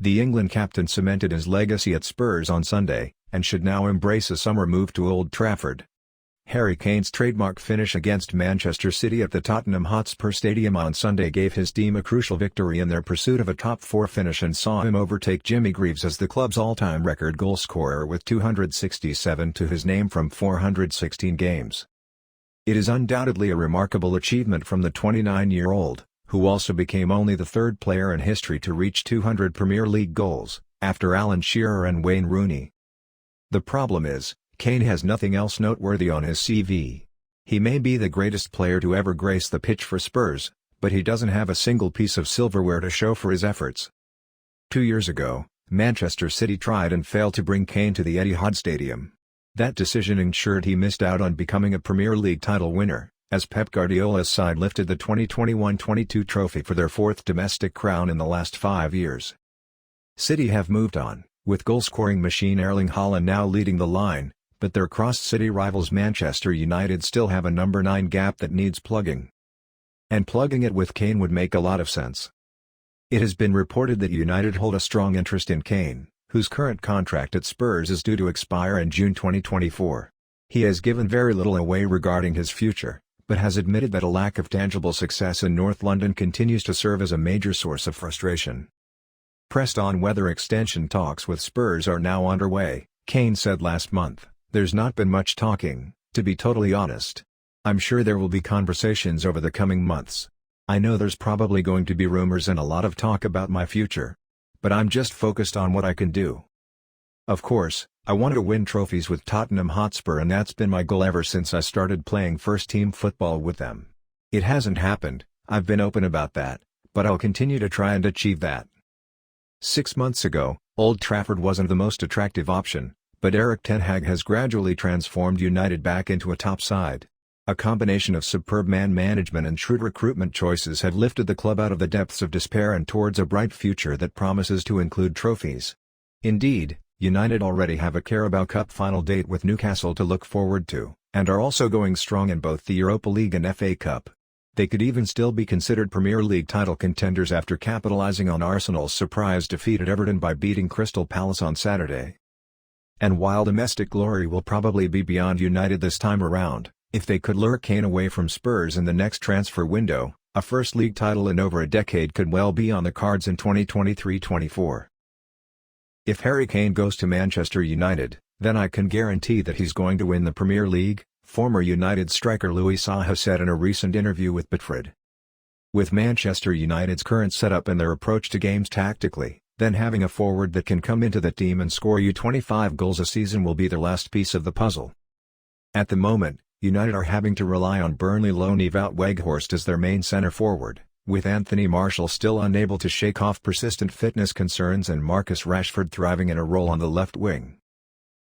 The England captain cemented his legacy at Spurs on Sunday, and should now embrace a summer move to Old Trafford. Harry Kane's trademark finish against Manchester City at the Tottenham Hotspur Stadium on Sunday gave his team a crucial victory in their pursuit of a top-4 finish and saw him overtake Jimmy Greaves as the club's all-time record goalscorer with 267 to his name from 416 games. It is undoubtedly a remarkable achievement from the 29-year-old, who also became only the third player in history to reach 200 Premier League goals, after Alan Shearer and Wayne Rooney. The problem is, Kane has nothing else noteworthy on his CV. He may be the greatest player to ever grace the pitch for Spurs, but he doesn't have a single piece of silverware to show for his efforts. 2 years ago, Manchester City tried and failed to bring Kane to the Etihad Stadium. That decision ensured he missed out on becoming a Premier League title winner, as Pep Guardiola's side lifted the 2021-22 trophy for their fourth domestic crown in the last 5 years. City have moved on, with goal-scoring machine Erling Haaland now leading the line, but their cross-city rivals Manchester United still have a number 9 gap that needs plugging. And plugging it with Kane would make a lot of sense. It has been reported that United hold a strong interest in Kane, whose current contract at Spurs is due to expire in June 2024. He has given very little away regarding his future, but has admitted that a lack of tangible success in North London continues to serve as a major source of frustration. Pressed on whether extension talks with Spurs are now underway, Kane said last month, "There's not been much talking, to be totally honest. I'm sure there will be conversations over the coming months. I know there's probably going to be rumors and a lot of talk about my future. But I'm just focused on what I can do. Of course, I want to win trophies with Tottenham Hotspur, and that's been my goal ever since I started playing first-team football with them. It hasn't happened, I've been open about that, but I'll continue to try and achieve that." 6 months ago, Old Trafford wasn't the most attractive option, but Ten Hag has gradually transformed United back into a top side. A combination of superb man management and shrewd recruitment choices have lifted the club out of the depths of despair and towards a bright future that promises to include trophies. Indeed, United already have a Carabao Cup final date with Newcastle to look forward to, and are also going strong in both the Europa League and FA Cup. They could even still be considered Premier League title contenders after capitalising on Arsenal's surprise defeat at Everton by beating Crystal Palace on Saturday. And while domestic glory will probably be beyond United this time around, if they could lure Kane away from Spurs in the next transfer window, a first league title in over a decade could well be on the cards in 2023-24. If Harry Kane goes to Manchester United, then I can guarantee that he's going to win the Premier League, former United striker Louis Saha said in a recent interview with Betfred. With Manchester United's current setup and their approach to games tactically, then having a forward that can come into the team and score you 25 goals a season will be their last piece of the puzzle. At the moment, United are having to rely on Burnley loan Wout Weghorst as their main centre forward, with Anthony Martial still unable to shake off persistent fitness concerns and Marcus Rashford thriving in a role on the left wing.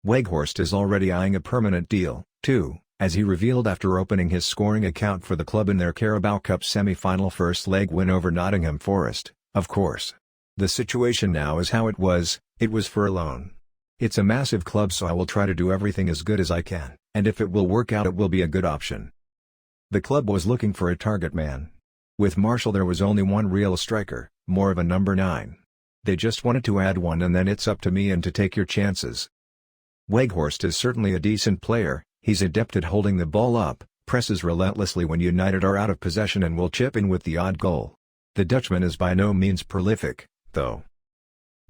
Weghorst is already eyeing a permanent deal, too, as he revealed after opening his scoring account for the club in their Carabao Cup semi-final first leg win over Nottingham Forest. Of course, the situation now is how it was for a loan. It's a massive club, so I will try to do everything as good as I can, and if it will work out it will be a good option. The club was looking for a target man. With Martial there was only one real striker, more of a number 9. They just wanted to add one, and then it's up to me and to take your chances. Weghorst is certainly a decent player, he's adept at holding the ball up, presses relentlessly when United are out of possession and will chip in with the odd goal. The Dutchman is by no means prolific, though.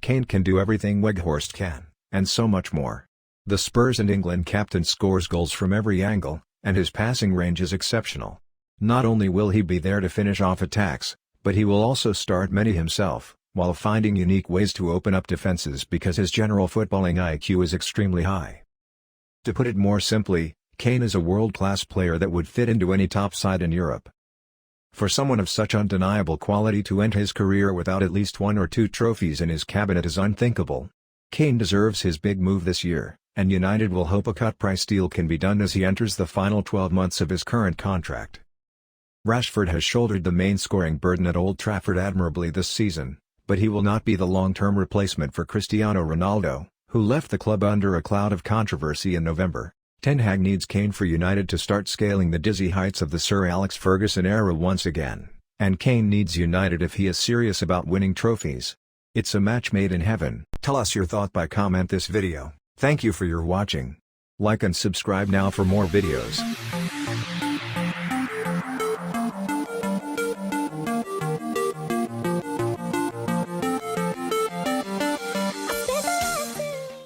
Kane can do everything Weghorst can, and so much more. The Spurs and England captain scores goals from every angle, and his passing range is exceptional. Not only will he be there to finish off attacks, but he will also start many himself, while finding unique ways to open up defenses because his general footballing IQ is extremely high. To put it more simply, Kane is a world-class player that would fit into any top side in Europe. For someone of such undeniable quality to end his career without at least 1 or 2 trophies in his cabinet is unthinkable. Kane deserves his big move this year, and United will hope a cut-price deal can be done as he enters the final 12 months of his current contract. Rashford has shouldered the main scoring burden at Old Trafford admirably this season, but he will not be the long-term replacement for Cristiano Ronaldo, who left the club under a cloud of controversy in November. Ten Hag needs Kane for United to start scaling the dizzy heights of the Sir Alex Ferguson era once again, and Kane needs United if he is serious about winning trophies. It's a match made in heaven. Tell us your thought by comment this video. Thank you for your watching. Like and subscribe now for more videos.